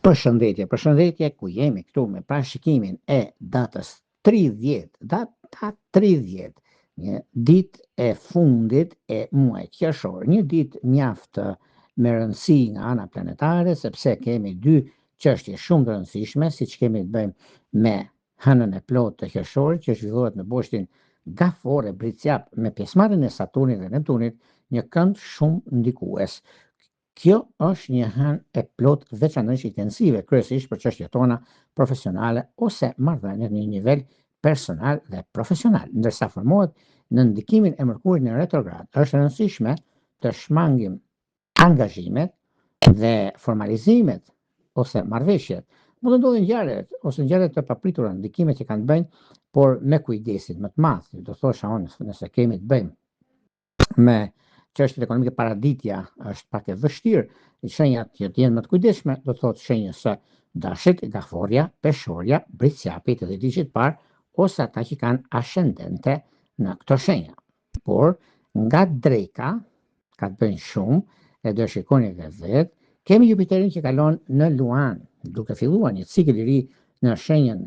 Përshëndetje, ku jemi këtu me parashikimin e datës 30, data 30, një ditë e fundit e muajit qershor, një ditë mjaft me rëndësi nga ana planetare, sepse kemi dy çështje shumë të rëndësishme, siç kemi të bëjmë me hënën e plotë të qershorit, që zhvillohet në boshtin gafore Briciap me pjesëmarrjen e Saturnit dhe Neptunit, një kënd shumë ndikues. Kjo është një hënë e plot veçanërisht intensive, kryesisht për çështjet tona profesionale ose marrëdhëniet në një nivel personal dhe profesional, ndërsa formohet në ndikimin e Mërkurit në retrograd. Është e rëndësishme të shmangim angazhimet dhe formalizimet ose marrëveshjet. Mund të ndodhin ngjarjet ose ngjarje të papritura, ndikime që kanë të bëjnë, por me kujdesin më të madh, do thosha unë, nëse kemi të bëjmë me çështjet ekonomike, paraditja është pak e vështirë, shenjat që të jenë më të kujdesshme, do thotë shenjës së dashit, gaforja, peshorja, briciapi të dhjetit parë, ose ata që kanë ascendente në këto shenja. Por nga dreka, ka të bëjnë shumë, e do shikoni edhe vetë, kemi Jupiterin që kalon në Luan, duke filluar një cikël i ri në shenjën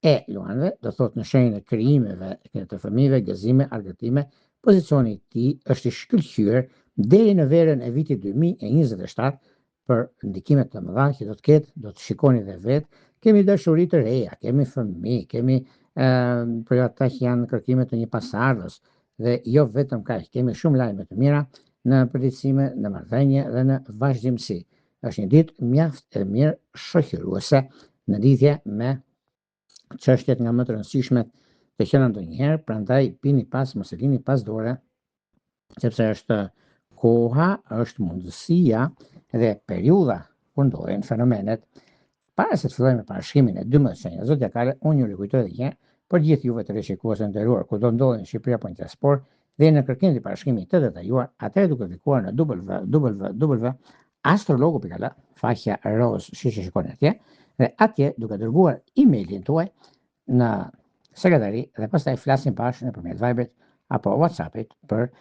e Luanëve, do thotë në shenjën e krijimeve të fëmijëve, gëzime, argëtime. Pozicioni i tij është i shkëlqyer deri në verën e vitit 2027 për ndikime të mëdha që do të ketë, do të shikoni edhe vetë. Kemi dashuri të reja, kemi fëmijë, kemi për ata që janë kërkime të një pasardhës, dhe jo vetëm kaq, kemi shumë lajme të mira në përdiqësime, në marrëdhënie dhe në vazhdimsi. Është një ditë mjaft e mirë shoqëruese në lidhje me çështjet nga më të rëndësishmet të qenë ndonjëherë, prandaj pini pas, mos e lini pas dore, sepse është koha, është mundësia dhe periudha kur ndodhin fenomenet. Para se të fillojmë me parashikimin e 12 shenjave zodiakale, unë ju rikujtoj edhe një herë për gjithë juve të rishikues të nderuar, kudo ndodhen në Shqipëri apo në diasporë, dhe në kërkim të parashikimit të detajuar, atëherë duke klikuar në www.astrologu.al, faqja roz, siç e shikoni atje, dhe atje duke dërguar emailin tuaj në sekretari, dhe pastaj flasim bashkë nëpërmjet Viberit apo WhatsAppit për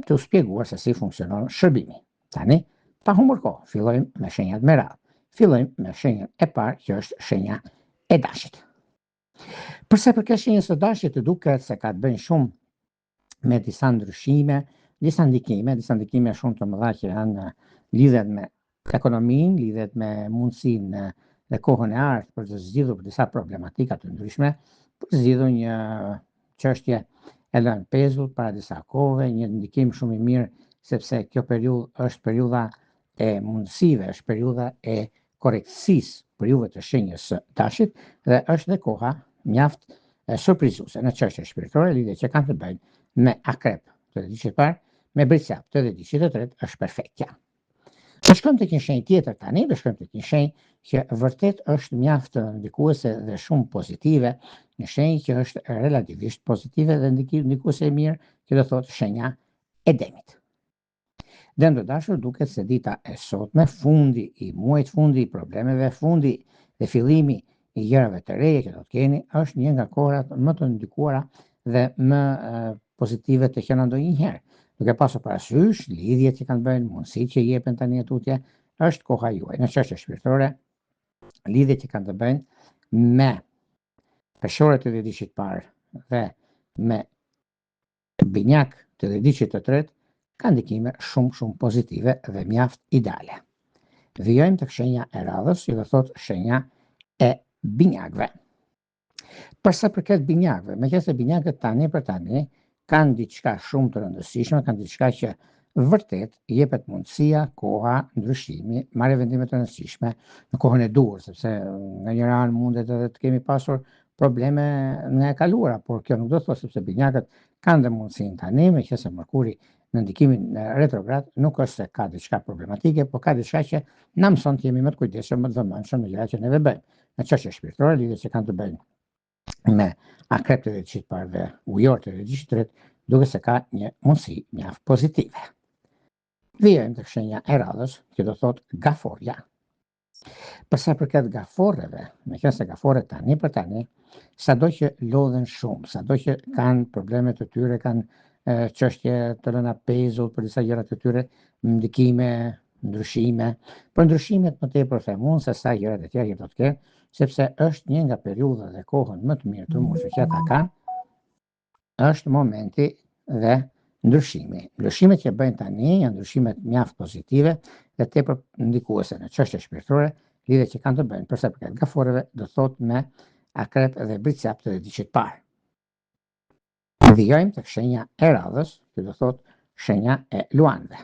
të shpjeguar se si funksionon shërbimi. Tani, pa humbur kohë, fillojmë me shenjat me radhë. Fillojmë me shenjën e parë, që është shenja e dashit. Përsa përket shenjës së dashit, të duket se ka të bëjë shumë me disa ndryshime, disa ndikime shumë të mëdha që janë lidhet me ekonominë, lidhet me mundësinë dhe kohën e ardhur për të zgjidhur për disa problematika të ndryshme, për të zgjidhur një çështje e lënë pezull para disa kohëve, një ndikim shumë i mirë, sepse kjo periudhë është periudha e mundësive, është periudha e korrektësisë për juve të shenjës së dashit, dhe është dhe koha mjaft surprizuese në çështje shpirtërore, lidhje që kanë të bëjnë me akrep të dhjetit parë, me briciap të dhjetit të tretë, është perfektja. Do shkojmë tek një shenjë tjetër tani, do shkojmë tek një shenjë që vërtet është mjaft ndikuese dhe shumë pozitive, një shenjë që është relativisht pozitive dhe ndikuese e mirë, që do thotë shenja e demit. Dëm të dashur, duket se dita e sotme, fundi i muajit, fundi i problemeve, fundi dhe fillimi i gjërave të reja që do të keni, është një nga kohrat më të ndikuara dhe më pozitive të qenë ndonjëherë. Duke pasur parasysh lidhjet që kanë bëjnë, mundësitë që jepen tani e tutje, është koha juaj. Në çështje shpirtërore, lidhjet që kanë të bëjnë me peshorët të dhjetit parë dhe me binjak të dhjetit të tretë, ka ndikime shumë pozitive dhe mjaft ideale. Vijojmë tek shenja e radhës, që do thotë shenja e binjakëve. Përsa përket binjakëve, meqense binjakët tani për tani kanë diçka shumë të rëndësishme, kanë diçka që vërtet jepet mundësia, koha, ndryshimi, marrë vendime të rëndësishme në kohën e duhur, sepse nga njëra anë mundet edhe të kemi pasur probleme nga e kaluara, por kjo nuk do të thotë sepse binjakët kanë dhe mundësinë tani, meqense Mërkuri në ndikimin retrograd nuk është se ka diçka problematike, por ka diçka që na mëson të jemi më të kujdesshëm, më të vëmendshëm në gjërat që neve bëjmë. Në çështje shpirtërore, lidhjet që kanë të bëjnë me akrep të dhjetit parë dhe ujor të dhjetit të tretë, duke se ka një mundësi mjaft pozitive. Vijojmë tek shenja e radhës, që do thotë gaforja. Përsa përket gaforreve, meqense gaforret tani për tani, sado që lodhen shumë, sado që kanë probleme të tyre, kanë çështje të rëna pezull për disa gjëra të tyre, ndikime ndryshime, për ndryshimet më tepër themun se sa gjërat e tjera që do të kenë, sepse është një nga periudhat dhe kohën më të mirë të moshës që ata kanë, është momenti dhe ndryshimi. Ndryshimet që bëjnë tani janë ndryshimet mjaft pozitive dhe tepër ndikuese në çështje shpirtërore, lidhje që kanë të bëjnë për sa përket gaforeve, do thotë me akrep dhe bricjap të ediçit parë. Vijojmë tek shenja e radhës, që do thotë shenja e luanëve.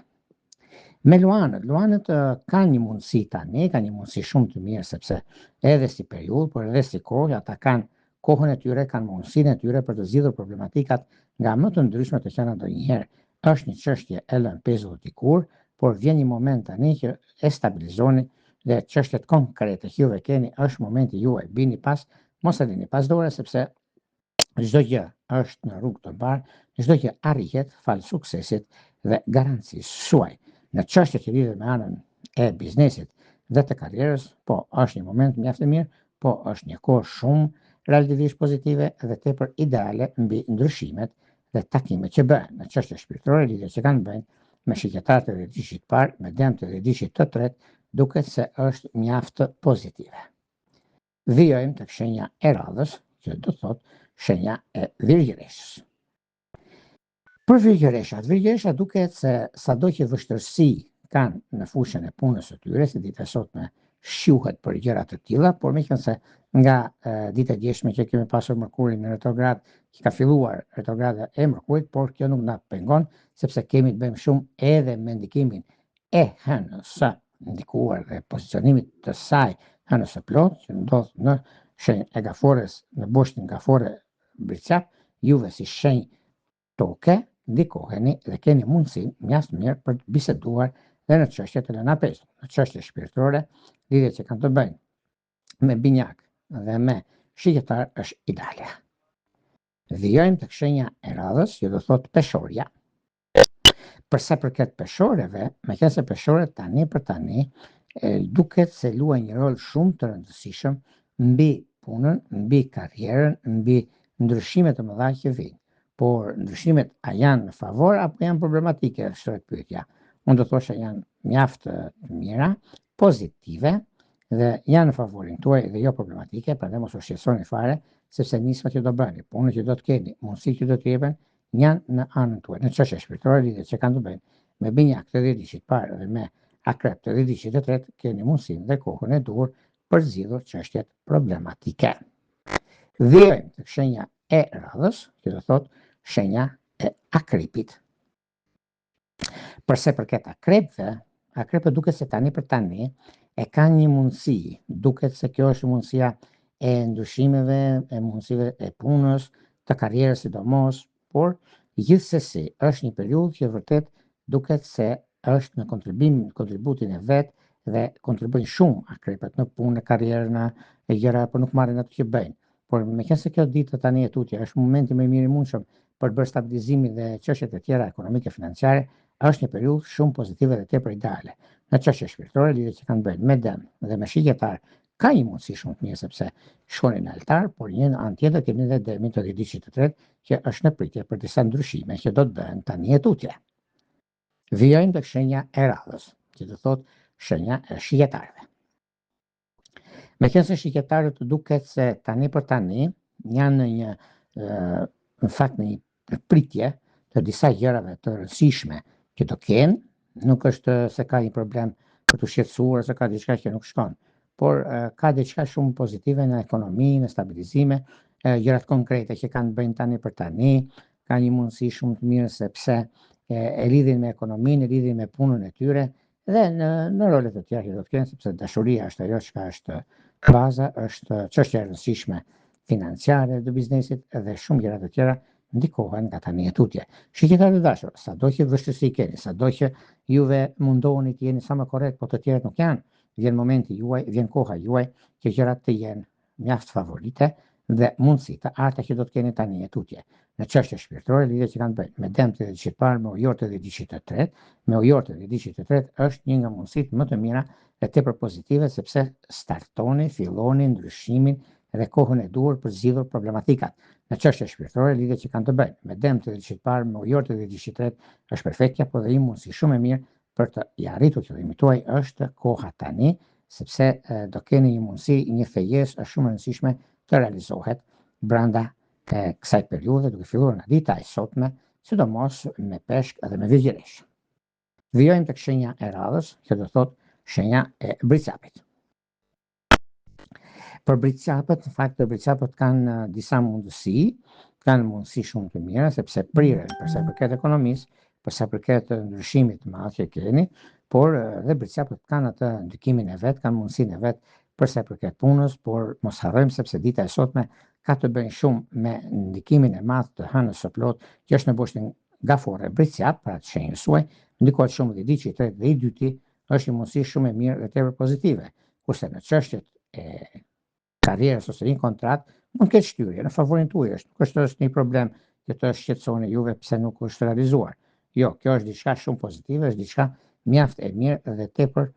Me luanët kanë një mundësi tani, kanë një mundësi shumë të mirë sepse edhe si periudhë, por edhe si kohë, ata kanë kohën e tyre, kanë mundësinë e tyre për të zgjidhur problematikat nga më të ndryshme të qenë ndonjëherë. Është një çështje e lënë pezull dikur, por vjen një moment tani që e stabilizoni dhe çështjet konkrete që juve keni është momenti juaj. Bini pas, mos e lini pas dore sepse çdo gjë është në rrugë të mbarë, çdo gjë arrihet fal suksesit dhe garancisë suaj. Në çështjet që lidhen me anën e biznesit dhe të karrierës, po është një moment mjaft i mirë, po është një kohë shumë relativisht pozitive dhe tepër ideale mbi ndryshimet dhe takimet që bëhen në çështje shpirtërore, lidhje që kanë bëjnë me shigjetarët e ediçit parë, me dëmtë e ediçit të tretë, duket se është mjaft pozitive. Vijojmë tek shenja e radhës, që do thotë shenja e virgjëreshës. Për virgjëreshat duket se sado që vështirësi kanë në fushën e punës së tyre, si ditë e sotme shquhet për gjëra të tilla, por meqense nga dita e djeshme që kemi pasur Mërkurin në retrograd, që ka filluar retrograda e Mërkurit, por kjo nuk na pengon sepse kemi të bëjmë shumë edhe me ndikimin e hënës së ndikuar dhe pozicionimit të saj hënës së plot, që ndodh në shenjë e gafores, në boshtin gafore bricjap, juve si shenjë toke ndikoheni dhe keni mundësinë mjaft mirë për të biseduar dhe në çështjet e lëna pezull, në çështje shpirtërore, lidhjet që kanë të bëjnë me binjak dhe me shigjetar është ideale. Vijojmë tek shenja e radhës, që do thotë peshorja. Për sa përket peshoreve, meqense peshorët tani për tani duket se luajnë një rol shumë të rëndësishëm mbi punën, mbi karrierën, mbi ndryshimet të mëdha që vijnë. Por ndryshimet a janë në favor apo janë problematike, shtohet pyetja. Unë do thosha janë mjaft të mira, pozitive dhe janë në favorin tuaj dhe jo problematike, prandaj mos u shqetësoni fare, sepse nismat që do bëni, punët që do të keni, mundësitë që do të jepen, janë në anën tuaj. Në çështje shpirtërore, lidhjet që kanë të bëjnë me binjak të ediçit parë dhe me akrep të ediçit të tretë, keni mundësinë dhe kohën e duhur për zgjidhur çështjet problematike. Vijojmë tek shenja e radhës, që do thotë shenja e akrepit. Përse përket akrepëve, akrepët duket se tani për tani e kanë një mundësi, duket se kjo është mundësia e ndryshimeve, e mundësive e punës, të karrierës sidomos, por gjithsesi është një periudhë që vërtet duket se është në kontributin e vet dhe kontribuojnë shumë akrepët në punë, në karrierën e gjëra, por nuk marrin atë që bëjnë. Por meqense kjo ditë tani e tutje është momenti më i mirë i mundshëm për bërë stabilizimin dhe çështjet e tjera ekonomike financiare, është një periudhë shumë pozitive dhe tepër ideale. Në çështje shpirtërore, lidhjet që kanë bëjnë me dëm dhe me shigjetar, ka një mundësi shumë të mirë sepse shkonin në altar, por një anë tjetër kemi edhe dëmin të ediçit të tretë që është në pritje për disa ndryshime që do të bëhen tani e tutje. Vijojmë tek shenja e radhës, që do thotë shenja e shigjetarëve. Meqense shigjetarët duket se tani për tani janë në fakt në një pritje të disa gjërave të rëndësishme që do kenë, nuk është se ka një problem për të shqetësuar, se ka diçka që nuk shkon, por ka diçka shumë pozitive në ekonomi, në stabilizime, gjërat konkrete që kanë bëjnë tani për tani, ka një mundësi shumë të mirë sepse e lidhin me ekonominë, e lidhin me punën e tyre dhe në rolet e tjera që do të kenë, sepse dashuria është ajo që është baza, është çështje e rëndësishme financiare të biznesit dhe shumë gjëra të tjera ndikohen nga tani e tutje. Shqiptarët e dashur, sado që vështirësi keni, sado që juve mundoheni të jeni sa më korrekt, po të tjerët nuk janë, vjen momenti juaj, vjen koha juaj që gjërat të jenë mjaft favorite dhe mundësi të arta që do të keni tani e tutje. Në çështje shpirtërore, lidhjet që kanë bëjnë me dëmtë e ediçit parë, me ujorët e ediçit të tretë, me ujorët e ediçit të tretë është një nga mundësitë më të mira dhe tepër pozitive sepse startoni, filloni ndryshimin dhe kohën e duhur për zgjidhur problematikat. Në çështje shpirtërore, lidhjet që kanë të bëjnë me dëmtë e ediçit parë, me ujorët e ediçit të tretë është perfektja, por dhe një mundësi shumë e mirë për të i arritur qëllimit tuaj është koha tani, sepse do keni një mundësi, një fejesë është shumë e rëndësishme të realizohet brenda kësaj periudhe, duke filluar nga dita e sotme, sidomos me peshk edhe me virgjëresh. Vijojmë tek shenja e radhës, që do thotë shenja e bricapit. Për bricapët, në fakt bricapët kanë disa mundësi, kanë mundësi shumë të mira, sepse prirën për sa përket ekonomisë, për sa përket ndryshimit të madh që keni, por dhe bricapët kanë atë ndikimin e vet, kanë mundësinë e vet për sa përket punës, por mos harrojmë sepse dita e sotme ka të bëjë shumë me ndikimin e madh të hënës së plotë, që është në boshtin gafore bricap, pra të shenjës suaj, ndikohet shumë dhe i diçi i tretë dhe i dyti, është një mundësi shumë e mirë dhe tepër pozitive, kurse në çështjet e karrierës ose një kontratë, mund ketë shtyrje në favorin tuaj, nuk është një problem që të shqetësoni juve pse nuk është realizuar. Jo, kjo është diçka shumë pozitive, është diçka mjaft e mirë dhe tepër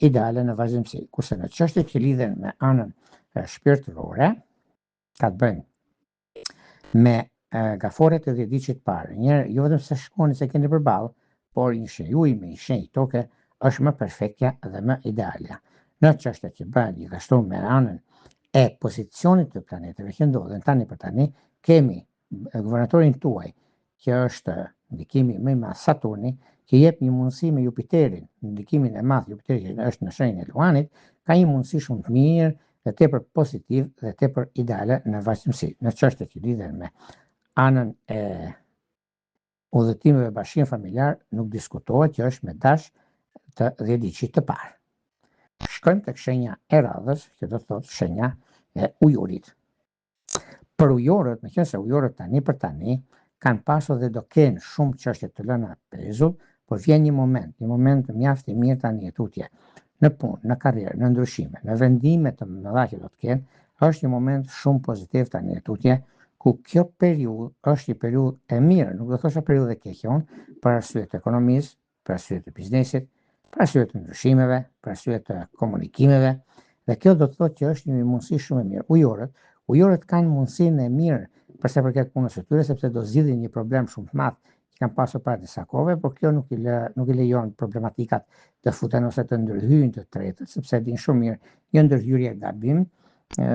ideale në vazhdimsi. Kurse në çështjet që lidhen me anën shpirtërore, ka të bëjnë me gaforet e dhjetëdhjetit parë. Njerë, jo vetëm se shkoni se keni përballë, por një shenjë ujë me një shenjë toke është më perfektja dhe më idealja. Në çështjet që bëhen gjithashtu me anën e pozicionit të planeteve që ndodhen tani për tani, kemi guvernatorin tuaj, që është ndikimi më i madh Saturni, që jep një mundësi me Jupiterin, ndikimin e madh Jupiterit që është në shenjën e Luanit, ka një mundësi shumë të mirë dhe tepër pozitiv dhe tepër ideale në vazhdimsi. Në çështjet që lidhen me anën e udhëtimeve bashkim familjar, nuk diskutohet që është me dash të dhjetëdhjetit të parë. Shkojmë tek shenja e radhës, që do të thotë shenja e ujurit. Për ujorët, meqense ujorët tani për tani kanë pasur dhe do kenë shumë çështje të lëna pezull, por vjen një moment mjaft i mirë tani e tutje. Në punë, në karrierë, në ndryshime, në vendime të mëdha që do të kenë, është një moment shumë pozitiv tani e tutje, ku kjo periudhë është një periudhë e mirë, nuk do thosha periudhë e keqe, për arsye të ekonomisë, për arsye të biznesit, për arsye të ndryshimeve, për arsye të komunikimeve, dhe kjo do të thotë që është një mundësi shumë e mirë. Ujorët kanë mundësinë e mirë për sa përket punës së tyre, sepse do zgjidhin një problem shumë të madh që kanë pasur para disa kohëve, por kjo nuk i lejon problematikat të futen ose të ndërhyjnë të tretët, sepse din shumë mirë një ndërhyrje gabim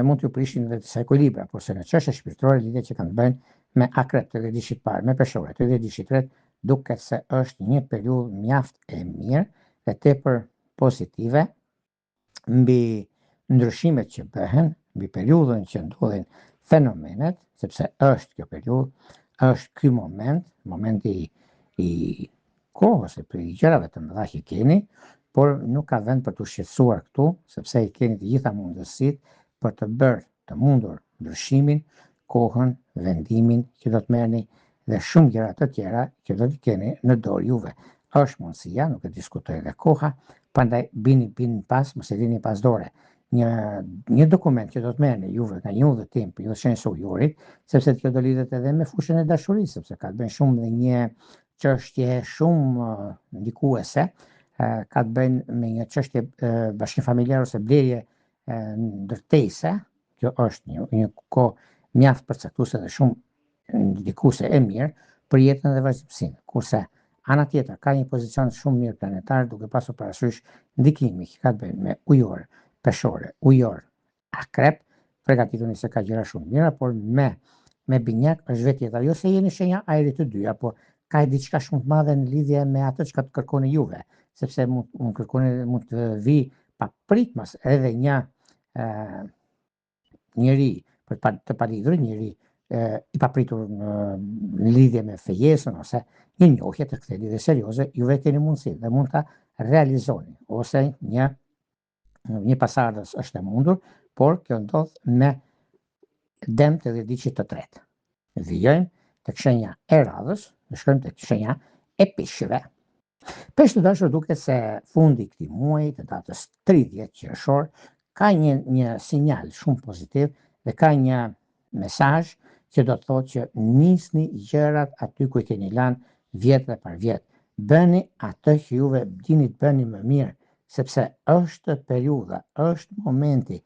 mund t'ju prishin dhe disa ekuilibra, porse në çështje shpirtërore lidhet që kanë të bëjnë me akrep të dhjetëdhjetit parë, me peshore të dhjetëdhjetit tretë, duket se është një periudhë mjaft e mirë dhe tepër pozitive mbi ndryshimet që bëhen, mbi periudhën që ndodhin fenomenet, sepse është kjo periudhë, është ky momenti i kohës e për gjërave të mëdha që keni, por nuk ka vend për të shqetësuar këtu, sepse i keni të gjitha mundësitë për të bërë të mundur ndryshimin, kohën, vendimin që do të merrni dhe shumë gjëra të tjera që do të keni në dorë juve. Është mundësia, nuk e diskutoj dhe koha, prandaj bini pas, mos e lini pas dore. Një dokument që do të merrni juve nga një udhëtim për shenjës së ujurit, sepse kjo do lidhet edhe me fushën e dashurisë, sepse ka të bëjë shumë me një çështje shumë ndikuese, ka të bëjë me një çështje bashkim familjar ose blerje ndërtese, kjo është një kohë mjaft përcaktuese dhe shumë ndikuese e mirë për jetën dhe vazhdimsinë. Kurse ana tjetër ka një pozicion shumë mirë planetar, duke pasur parasysh ndikimi që ka të bëjë me ujor, peshore, ujor, akrep, përgatituni se ka gjëra shumë mira, por me binjak është vetë tjetër. Jo se jeni shenja ajrit të dyja, por ka diçka shumë të madhe në lidhje me atë që të kërkoni juve, sepse mund të vi papritmas edhe një njeri të palidur, njeri i papritur në lidhje me fejesën ose një njohje të këtij lidhje serioze, juve keni mundësi dhe mund ta realizoni, ose një pasardhës është e mundur, por kjo ndodh me dëm të dhjetëdhjetit të tretë. Vijojmë tek shenja e radhës, dhe shkojmë tek shenja e peshqve. Peshqit dashur, duket se fundi i këtij muaji, të datës 30 qershor, ka një sinjal shumë pozitiv dhe ka një mesazh që do të thotë që nisni gjërat aty ku i keni lënë vjet dhe par vjet. Bëni atë që juve dini të bëni më mirë, sepse është periudha, është momenti,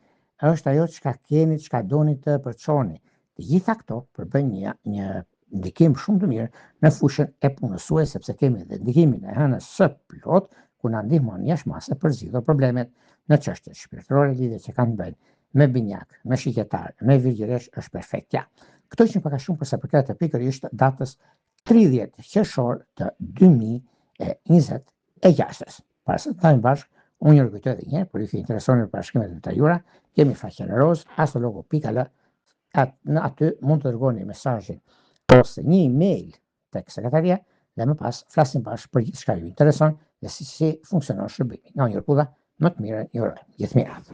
është ajo çka keni, çka doni të përçoni. Të gjitha këto përbën një ndikim shumë të mirë në fushën e punësues, sepse kemi edhe ndikimin e hënës së plot, ku na ndihmon jashtëmase për zgjidhur problemet në çështjet shpirtërore lidhje që kanë të bëjnë me binjak, me shqytetar, me virgjëresh është perfektja. Këto që pak a shumë për sa përket të pikërisht datës 30 qershor të 2026. Para se të tajmë bashkë, unë ju rikujtoj edhe një herë, por ju që interesoni për parashkrimet detajura, kemi faqen e roz, astrologo.al. Në aty mund të dërgoni mesazhin ose një email tek sekretaria dhe më pas flasim bashkë për gjithçka ju intereson dhe si funksionon shërbimi. Nga unë Jurpulla, më të mirën ju uroj. Gjithë mirat.